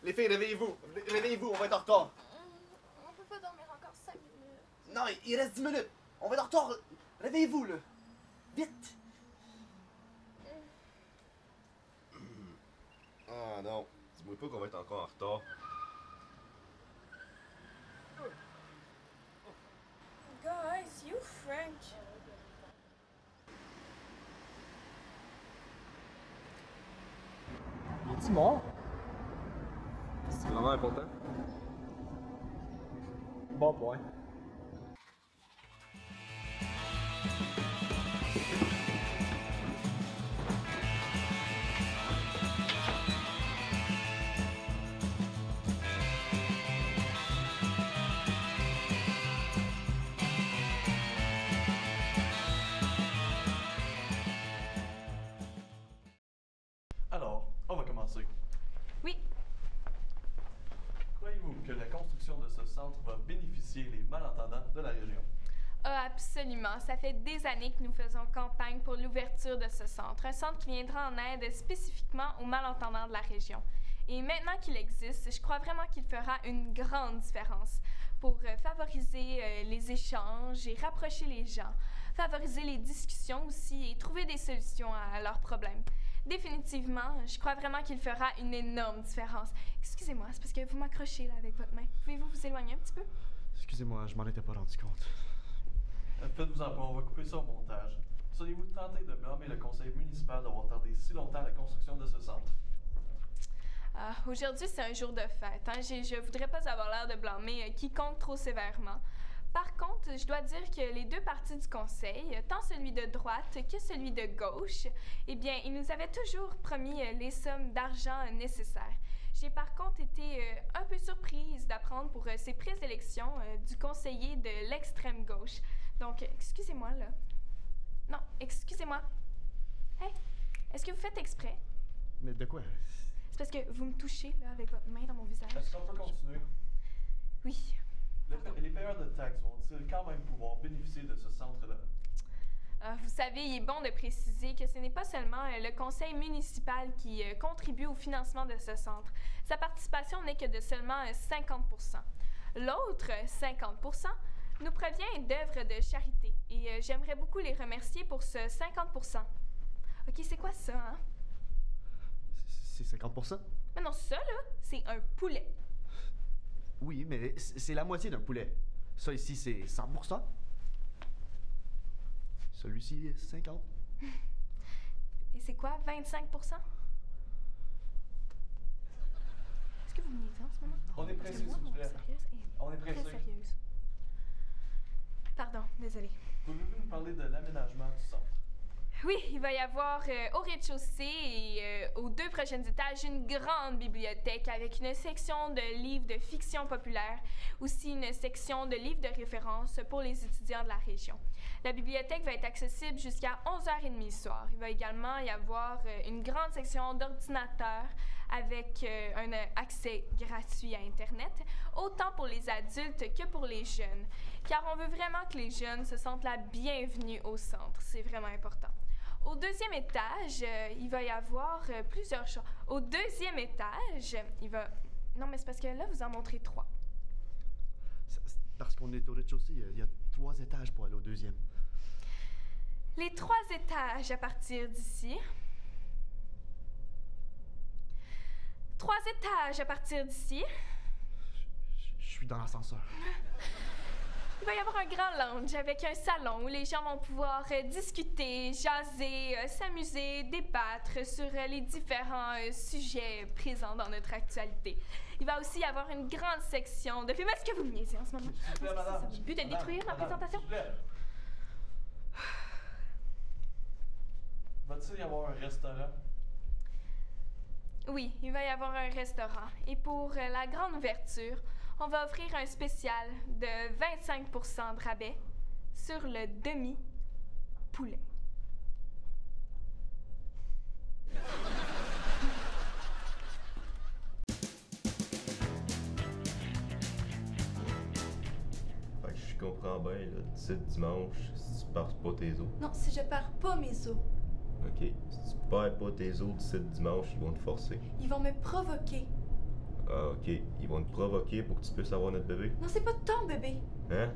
Les filles, réveillez-vous. Réveillez-vous, on va être en retard. On peut pas dormir encore 5 minutes. Non, il reste 10 minutes. On va être en retard. Réveillez-vous, là. Vite. Ah non, dis-moi pas qu'on va être encore en retard. Guys, you French. Es-tu mort? C'est vraiment important? Bon point. Alors, on va commencer. Oui. Croyez-vous que la construction de ce centre va bénéficier les malentendants de la région? Ah, absolument. Ça fait des années que nous faisons campagne pour l'ouverture de ce centre. Un centre qui viendra en aide spécifiquement aux malentendants de la région. Et maintenant qu'il existe, je crois vraiment qu'il fera une grande différence pour favoriser les échanges et rapprocher les gens, favoriser les discussions aussi et trouver des solutions à leurs problèmes. Définitivement, je crois vraiment qu'il fera une énorme différence. Excusez-moi, c'est parce que vous m'accrochez là avec votre main. Pouvez-vous vous éloigner un petit peu? Excusez-moi, je m'en étais pas rendu compte. Faites-vous-en pas, on va couper ça au montage. Seriez-vous tenté de blâmer le conseil municipal d'avoir tardé si longtemps la construction de ce centre? Aujourd'hui, c'est un jour de fête. Hein? Je voudrais pas avoir l'air de blâmer quiconque trop sévèrement. Par contre, je dois dire que les deux partis du conseil, tant celui de droite que celui de gauche, eh bien, ils nous avaient toujours promis les sommes d'argent nécessaires. J'ai par contre été un peu surprise d'apprendre pour ces prises d'élection du conseiller de l'extrême gauche. Donc, excusez-moi, là. Non, excusez-moi. Hey, est-ce que vous faites exprès? Mais de quoi? C'est parce que vous me touchez, là, avec votre main dans mon visage. Est-ce qu'on peut continuer? Oui. Les payeurs de taxes vont-ils quand même pouvoir bénéficier de ce centre-là? Vous savez, il est bon de préciser que ce n'est pas seulement le conseil municipal qui contribue au financement de ce centre. Sa participation n'est que de seulement 50 %. L'autre 50 % nous provient d'œuvres de charité et j'aimerais beaucoup les remercier pour ce 50 %. OK, c'est quoi ça, hein? C'est 50 %? Mais non, ça, là, c'est un poulet. Oui, mais c'est la moitié d'un poulet. Ça ici, c'est 100 %. Celui-ci, 50. Et c'est quoi, 25 % Est-ce que vous me niaisez en ce moment? On est pressé, s'il vous plaît. Sérieuse et On est pressé. très sérieuse. Pardon, désolée. Pouvez-vous nous parler de l'aménagement du centre? Oui, il va y avoir au rez-de-chaussée et aux 2 prochains étages une grande bibliothèque avec une section de livres de fiction populaire, aussi une section de livres de référence pour les étudiants de la région. La bibliothèque va être accessible jusqu'à 11h30 le soir. Il va également y avoir une grande section d'ordinateurs avec un accès gratuit à Internet, autant pour les adultes que pour les jeunes, car on veut vraiment que les jeunes se sentent la bienvenue au centre. C'est vraiment important. Au 2e étage, il va y avoir plusieurs choses. Au 2e étage, il va... Non, mais c'est parce que là, vous en montrez 3. C'est parce qu'on est au rez-de-chaussée, il y a 3 étages pour aller au 2e. Les 3 étages à partir d'ici. 3 étages à partir d'ici. Je suis dans l'ascenseur. Il va y avoir un grand lounge avec un salon où les gens vont pouvoir discuter, jaser, s'amuser, débattre sur les différents sujets présents dans notre actualité. Il va aussi y avoir une grande section de films. Est-ce que vous me niaisez en ce moment? S'il vous plaît, madame. C'est le but de détruire ma présentation? S'il vous plaît. Va-t-il y avoir un restaurant? Oui, il va y avoir un restaurant. Et pour la grande ouverture, on va offrir un spécial de 25 % de rabais sur le demi-poulet. Fait que je comprends bien, là, d'ici dimanche, si tu pars pas tes os. Non, si je perds pas mes os, Ok, si tu perds pas tes os d'ici dimanche, ils vont te forcer. ils vont me provoquer. Ah, ok. Ils vont te provoquer pour que tu puisses avoir notre bébé. Non, c'est pas ton bébé. Hein?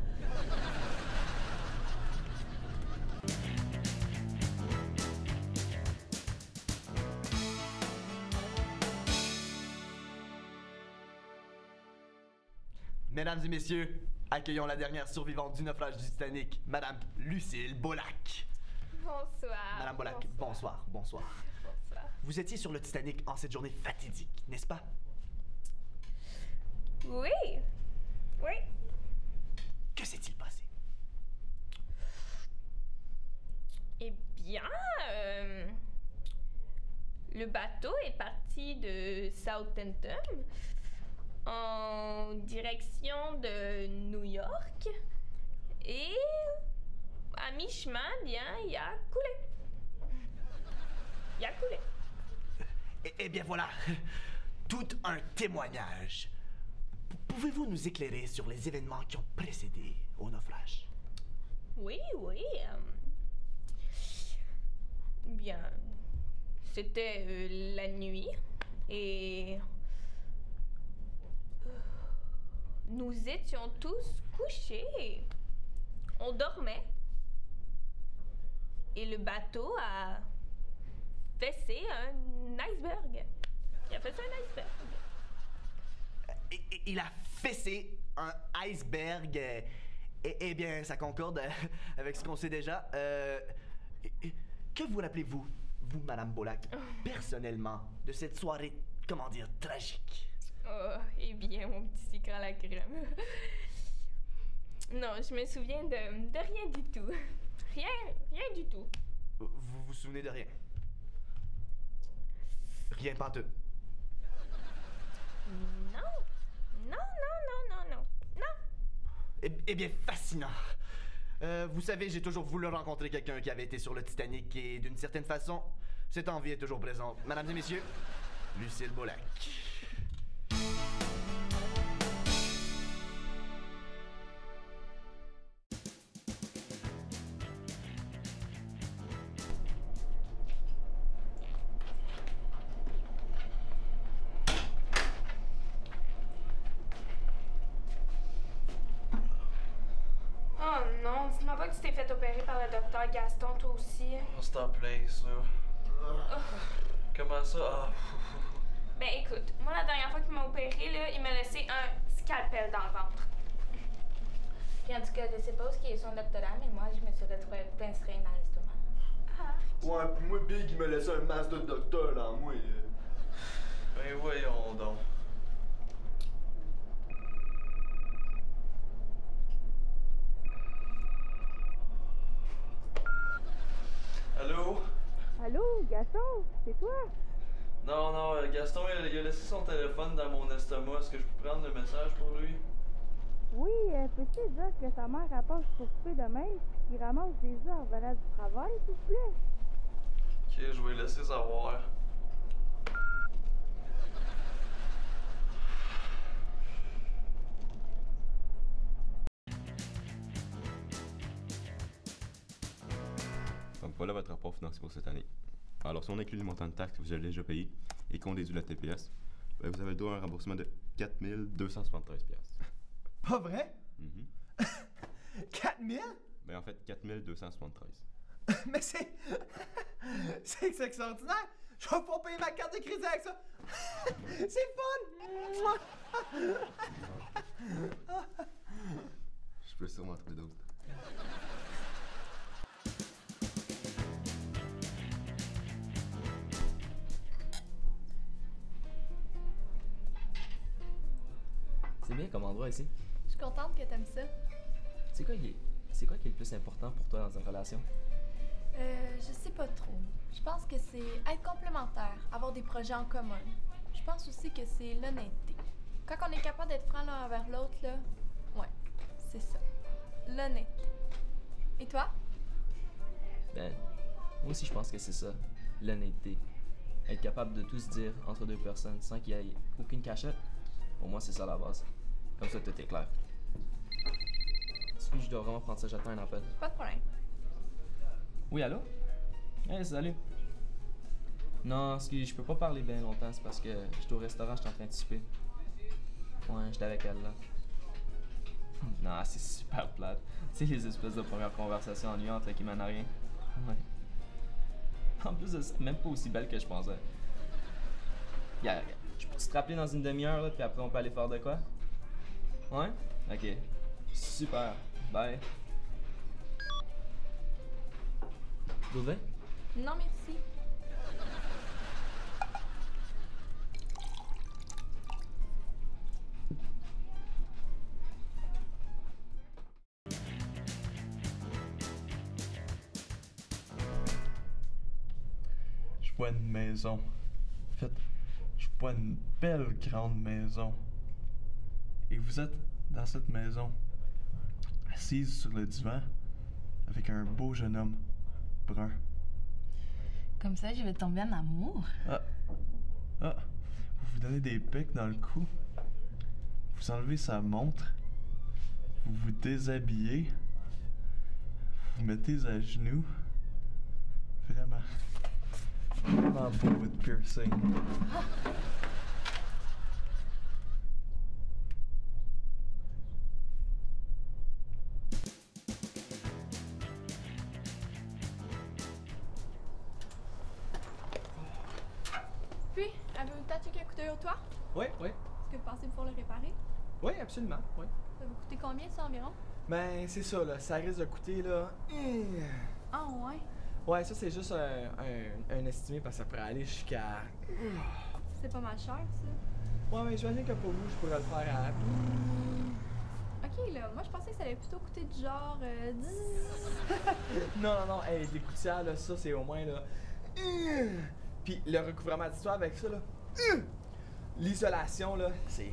Mesdames et messieurs, accueillons la dernière survivante du naufrage du Titanic, Madame Lucille Bolac. Bonsoir. Madame Bolac, bonsoir. Bonsoir. Vous étiez sur le Titanic en cette journée fatidique, n'est-ce pas? Oui. Oui. Que s'est-il passé? Eh bien, le bateau est parti de Southampton en direction de New York et à mi-chemin, bien, il a coulé. Il a coulé. Eh bien voilà, tout un témoignage. Pouvez-vous nous éclairer sur les événements qui ont précédé au naufrage? Oui, oui. Bien, c'était la nuit et nous étions tous couchés. On dormait et le bateau a fessé un iceberg. Il a fessé un iceberg. Il a fessé un iceberg. Eh bien, ça concorde avec ce qu'on sait déjà. Que vous rappelez-vous, vous, Madame Bolac, personnellement, de cette soirée, comment dire, tragique? Oh, eh bien, mon petit sucre à la crème. Non, je me souviens de rien du tout. Rien du tout. Vous vous souvenez de rien? Rien pantoute. Non. Eh bien, fascinant. Vous savez, j'ai toujours voulu rencontrer quelqu'un qui avait été sur le Titanic et d'une certaine façon, cette envie est toujours présente. Mesdames et messieurs, Lucille Bolac. Oh non, dis-moi pas que tu t'es fait opérer par le docteur Gaston, toi aussi. Oh, c'est en place, là. Comment ça? Ah. Ben écoute, moi la dernière fois qu'il m'a opéré, là, il m'a laissé un scalpel dans le ventre. Puis en tout cas, je sais pas où est son doctorat, mais moi, je me suis retrouvée avec plein de seringues dans l'estomac. Ah. Ouais, puis moi, Big, il me laissait un masque de docteur dans moi. Ben voyons donc. Allô? Allô, Gaston, c'est toi? Non, Gaston, il a laissé son téléphone dans mon estomac. Est-ce que je peux prendre le message pour lui? Oui, peux-tu dire que sa mère rapporte pour souper demain, puis qu'il ramasse des œufs en revenant du travail, s'il vous plaît? Ok, je vais lui laisser savoir. Donc voilà votre rapport financier pour cette année. Alors si on inclut le montant de taxes que vous avez déjà payé et qu'on déduit la TPS, ben, vous avez le droit à un remboursement de 4273 $. Pas vrai? 4000? Ben en fait, 4273. Mais c'est extraordinaire! Je vais pas payer ma carte de crédit avec ça! C'est fun! Je peux sûrement en trouver d'autres. C'est bien comme endroit ici. Je suis contente que t'aimes ça. C'est quoi qui est le plus important pour toi dans une relation? Je sais pas trop. Je pense que c'est être complémentaire, avoir des projets en commun. Je pense aussi que c'est l'honnêteté. Quand on est capable d'être franc l'un envers l'autre, là, ouais, c'est ça. L'honnêteté. Et toi? Ben, moi aussi je pense que c'est ça, l'honnêteté. Être capable de tout se dire entre deux personnes sans qu'il y ait aucune cachette, pour moi c'est ça la base. Comme ça tout est clair. Excuse, je dois vraiment prendre ça, j'attends un appel. Pas de problème. Oui, allô? Hey, salut. Non, excuse, je peux pas parler bien longtemps, c'est parce que j'étais au restaurant, j'étais en train de souper. Ouais, j'étais avec elle là. Non, c'est super plate. Tu sais, les espèces de premières conversations ennuyantes là, qui mènent à rien. Ouais. En plus de ça, même pas aussi belle que je pensais. Regarde, je peux te rappeler dans une demi-heure là, puis après on peut aller faire de quoi? Ouais? Ok. Super. Bye. Baudouin? Non, merci. Je vois une maison. En fait, je vois une belle grande maison. Et vous êtes dans cette maison, assise sur le divan, avec un beau jeune homme brun. Comme ça, je vais tomber en amour. Ah, vous vous donnez des pics dans le cou. Vous enlevez sa montre. Vous vous déshabillez. Vous mettez à genoux. Vraiment. Vraiment beau votre piercing. Puis, avez-vous peut-être checké un coup d'œil au toit? Oui. Est-ce que vous pensez pouvoir le réparer? Oui, absolument, oui. Ça va vous coûter combien, ça, environ? Ben, c'est ça, là. Ça risque de coûter, là. Ah, ouais. Ouais, ça, c'est juste un estimé parce que ça pourrait aller jusqu'à. C'est pas mal cher, ça. Ouais, mais j'imagine que pour vous, je pourrais le faire à. Ok, là, moi, je pensais que ça allait plutôt coûter du genre 10. Non, hey, des gouttières, là, ça, c'est au moins, là. Puis le recouvrement d'histoire avec ça, là. L'isolation, là, c'est.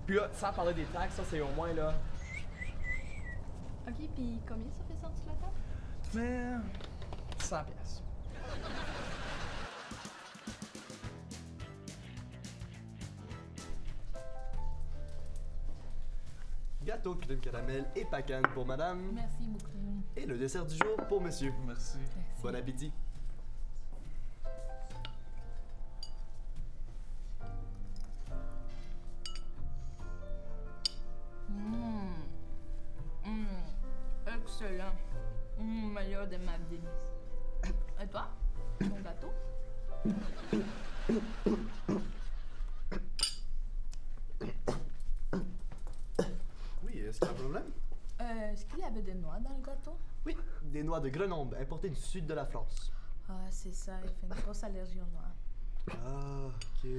Puis là, sans parler des taxes, ça, c'est au moins, là. Ok, puis combien ça fait ça en dessous de la table? Mais. 100 piastres. Gâteau, crème caramel et pacane pour madame. Merci beaucoup. Et le dessert du jour pour monsieur. Merci. Bon appétit. Excellent. Meilleur de ma vie. Et toi? Ton gâteau? Oui, est-ce qu'il y a un problème? Est-ce qu'il y avait des noix dans le gâteau? Oui, des noix de Grenoble importées du sud de la France. Ah, c'est ça, il fait une grosse allergie aux noix. Ah, ok.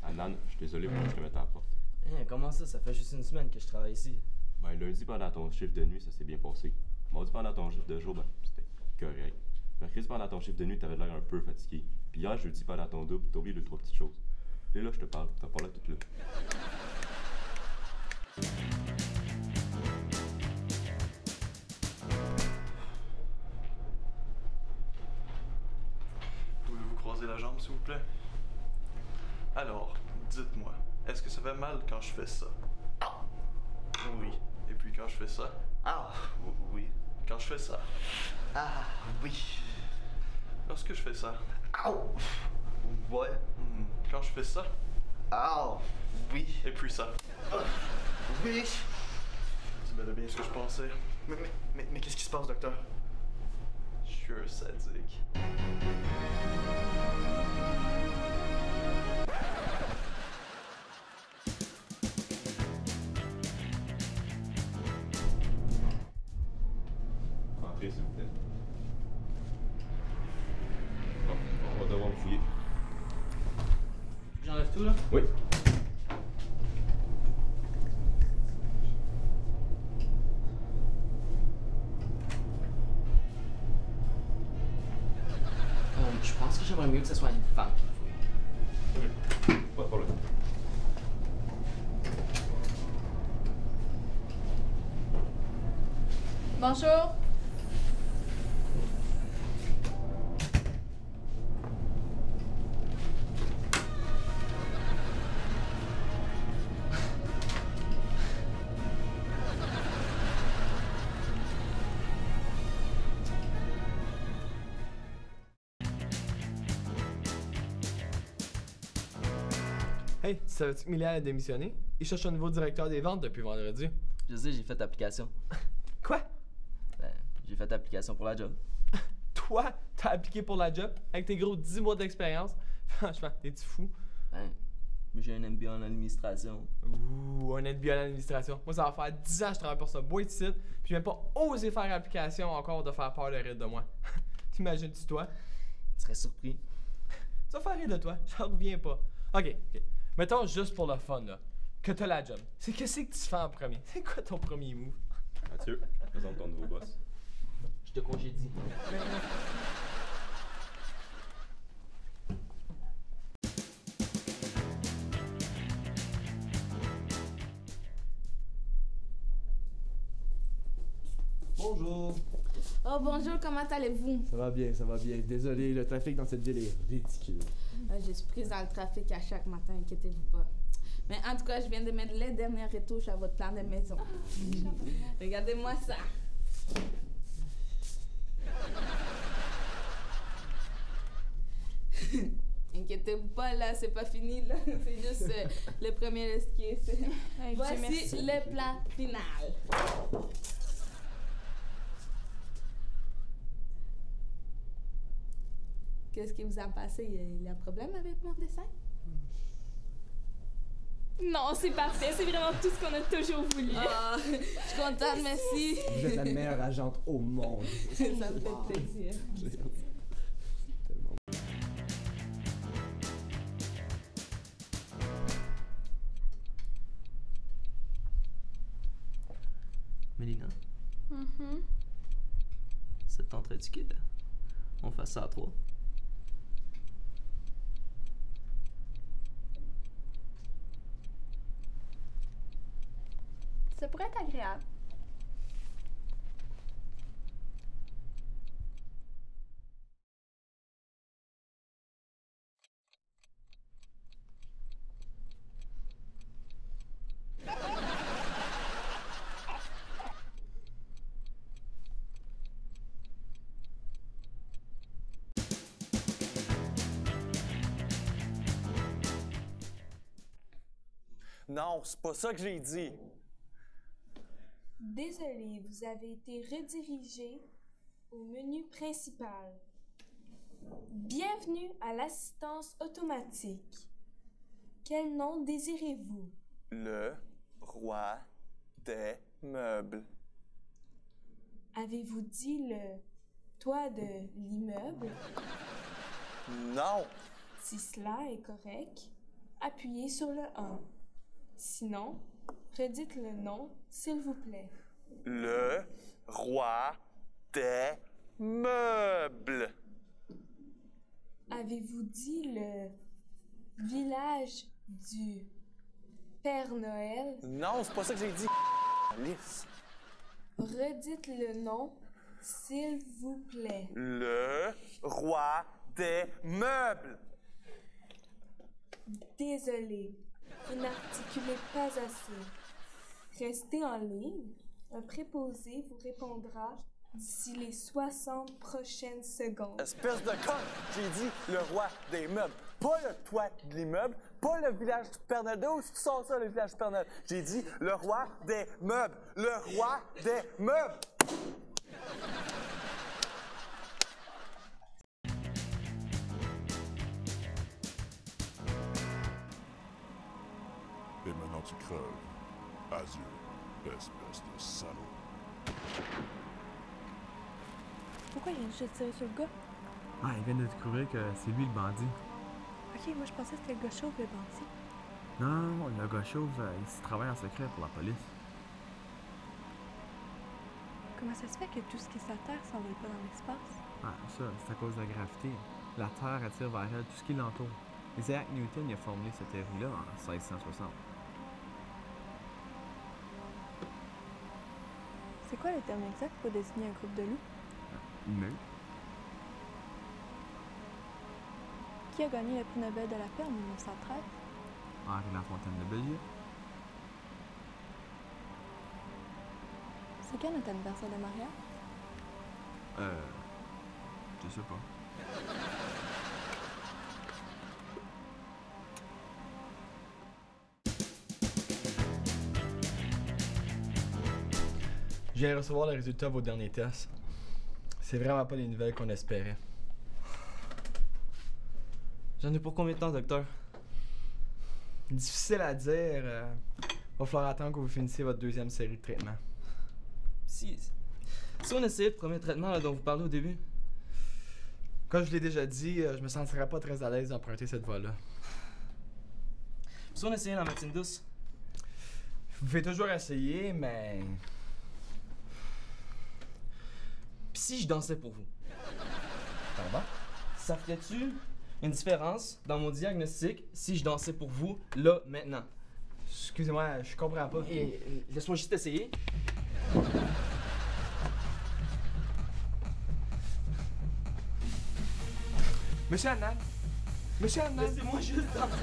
Anan, je suis désolé pour que je te mette à la porte. Hein, comment ça? Ça fait juste une semaine que je travaille ici. Ben, lundi, pendant ton chiffre de nuit, ça s'est bien passé. Mardi, pendant ton chiffre de jour, ben, c'était correct. Mercredi, pendant ton chiffre de nuit, t'avais l'air un peu fatigué. Puis hier, jeudi, pendant ton double, t'as oublié 2-3 petites choses. Et là, je te parle, t'as pas l'air toute là. Pouvez-vous croiser la jambe, s'il vous plaît? Alors, dites-moi, est-ce que ça fait mal quand je fais ça? Oui. Et puis quand je fais ça? Ah, oui. Quand je fais ça? Ah, oui. Lorsque je fais ça? Ow. Ouais. Quand je fais ça? Ah, oui. Et puis ça? Oui. C'est bel et bien ce que je pensais. Mais qu'est-ce qui se passe, docteur? Je suis un sadique. Entrez, s'il vous plaît. Bon, on va devoir me fouiller. J'enlève tout, là? Oui. Je pense que j'aimerais mieux que ce soit une femme qui me fouille. Pas de problème. Bonjour. Hey, tu savais-tu que Millie a démissionné? Il cherche un nouveau directeur des ventes depuis vendredi. Je sais, j'ai fait l'application. Quoi? Ben, j'ai fait l'application pour la job. Toi, t'as appliqué pour la job avec tes gros 10 mois d'expérience? Franchement, t'es-tu fou? Ben, j'ai un MBA en administration. Ouh, un MBA en administration. Moi, ça va faire 10 ans que je travaille pour ça. Bois de site, puis j'ai même pas osé faire l'application encore de faire peur de rire de moi. T'imagines-tu, toi? Tu serais surpris. Tu vas faire rire de toi, j'en reviens pas. Ok. Mettons juste pour le fun, là, que t'as la job. C'est qu'est-ce que tu fais en premier? C'est quoi ton premier move? Mathieu, présente ton nouveau boss. Je te congédie. Bonjour. Oh, bonjour, comment allez-vous? Ça va bien, ça va bien. Désolé, le trafic dans cette ville est ridicule. Je suis prise dans le trafic à chaque matin, inquiétez-vous pas. Mais en tout cas, je viens de mettre les dernières retouches à votre plan de maison. Regardez-moi ça. Inquiétez-vous pas, là, c'est pas fini, là. C'est juste le premier esquisse. Hey, Voici merci. le plan final. Qu'est-ce qui vous a passé? Il y a un problème avec mon dessin? Non, c'est parfait. C'est vraiment tout ce qu'on a toujours voulu. Ah, je suis contente, merci. Vous êtes la meilleure agente au monde. Ça me fait plaisir. Mélina, Mhm. ça te tenterait-tu qu'on fasse ça à trois? Ça pourrait être agréable. Non, c'est pas ça que j'ai dit. Désolé, vous avez été redirigé au menu principal. Bienvenue à l'assistance automatique. Quel nom désirez-vous? Le roi des meubles. Avez-vous dit le toit de l'immeuble? Non. Si cela est correct, appuyez sur le 1. Sinon, redites le nom, s'il vous plaît. Le roi des meubles. Avez-vous dit le village du Père Noël? Non, c'est pas ça que j'ai dit. Lisse. Redites le nom, s'il vous plaît. Le roi des meubles. Désolé, vous n'articulez pas assez. Restez en ligne. Un préposé vous répondra d'ici les 60 prochaines secondes. Espèce de con! J'ai dit le roi des meubles. Pas le toit de l'immeuble, pas le village du Père Noël. D'où tu sors ça, le village du Père Noël? J'ai dit le roi des meubles. Le roi des meubles! Et maintenant tu creves. Azure, espèce de salaud. Pourquoi il vient juste de tirer sur le gars? Ah, il vient de découvrir que c'est lui le bandit. Ok, moi je pensais que c'était le gars chauve le bandit. Non, le gars chauve, il travaille en secret pour la police. Comment ça se fait que tout ce qui est sur la Terre s'envole pas dans l'espace? Ah, ça, c'est à cause de la gravité. La Terre attire vers elle tout ce qui l'entoure. Isaac Newton il a formulé cette théorie-là en 1660. C'est quoi le terme exact pour désigner un groupe de loups? Une meute. Qui a gagné le prix Nobel de la paix en 1913? Henri Lafontaine de Belgique. C'est quand notre anniversaire de mariage? Je sais pas. Je viens de recevoir les résultats de vos derniers tests. C'est vraiment pas les nouvelles qu'on espérait. J'en ai pour combien de temps, docteur? Difficile à dire. Va falloir attendre que vous finissiez votre deuxième série de traitements. Si on essayait le premier traitement là, dont vous parlez au début. Comme je l'ai déjà dit, je me sentirais pas très à l'aise d'emprunter cette voie-là. Si on essayait la médecine douce. Vous pouvez toujours essayer, mais... Puis si je dansais pour vous? Pardon? Ça ferait-tu une différence dans mon diagnostic si je dansais pour vous, là, maintenant? Excusez-moi, je comprends pas. Laisse-moi juste essayer. Monsieur Annan! Monsieur Annan! Laissez-moi juste danser!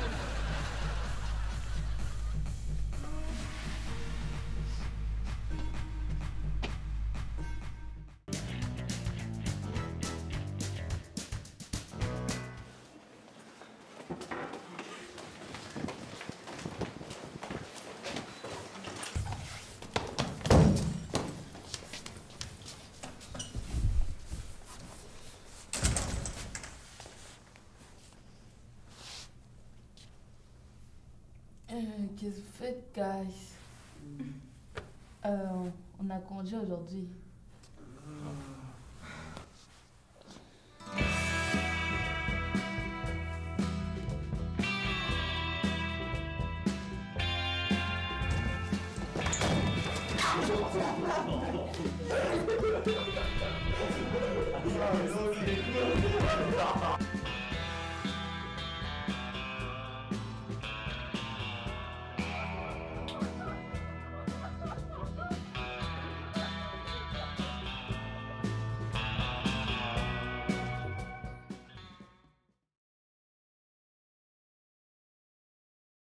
Qu'est-ce que vous faites, guys? On a congé aujourd'hui. Ah,